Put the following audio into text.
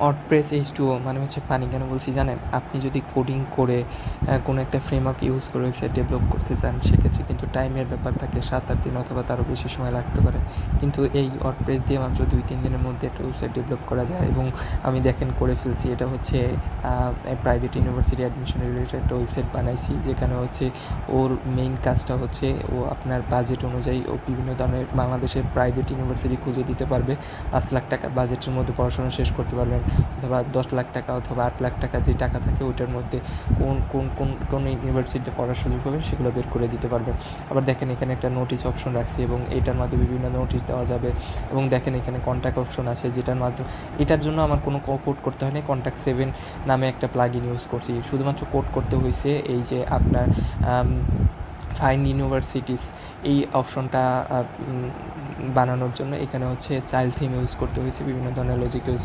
WordPress H2O মানে হচ্ছে পানি। কেন বলছি জানেন? আপনি যদি কোডিং করে কোনো একটা ফ্রেমওয়ার্ক ইউজ করে ওয়েবসাইট ডেভেলপ করতে চান, সেক্ষেত্রে কিন্তু টাইমের ব্যাপার থাকে। 7-8 দিন অথবা তারও বেশি সময় লাগতে পারে। কিন্তু এই ওয়ার্ডপ্রেস দিয়ে মাত্র 2-3 দিনের মধ্যে একটা ওয়েবসাইট ডেভেলপ করা যায়, এবং আমি দেখেন করে ফেলছি। এটা হচ্ছে প্রাইভেট ইউনিভার্সিটি অ্যাডমিশন রিলেটেড একটা ওয়েবসাইট বানাইছি, যেখানে হচ্ছে ওর মেইন কাজটা হচ্ছে ও আপনার বাজেট অনুযায়ী ও বিভিন্ন ধরনের বাংলাদেশের প্রাইভেট ইউনিভার্সিটি খুঁজে দিতে পারবে। 5 লাখ টাকার বাজেটের মধ্যে পড়াশোনা শেষ করতে পারবেন, অথবা 10 লাখ টাকা অথবা 8 লাখ টাকা যে টাকা থাকে ওইটার মধ্যে কোন ইউনিভার্সিটিতে পড়ার সুযোগ পাবেন সেগুলো বের করে দিতে পারবেন। আবার দেখেন এখানে একটা নোটিশ অপশন রাখছি, এবং এটার মাধ্যমে বিভিন্ন নোটিশ দেওয়া যাবে। এবং দেখেন এখানে কন্ট্যাক্ট অপশন আছে, যেটার মাধ্যমে এটার জন্য আমার কোনো কোড করতে হয়নি। কন্ট্যাক্ট 7 নামে একটা প্লাগইন ইউজ করছি, শুধুমাত্র কোড করতে হয়েছে এই যে আপনার ফাইন্ড ইউনিভার্সিটিস এই অপশনটা বানানোর জন্য। এখানে হচ্ছে চাইল্ড থিম ইউজ করতে হয়েছে, বিভিন্ন ধরনের লজিক ইউজ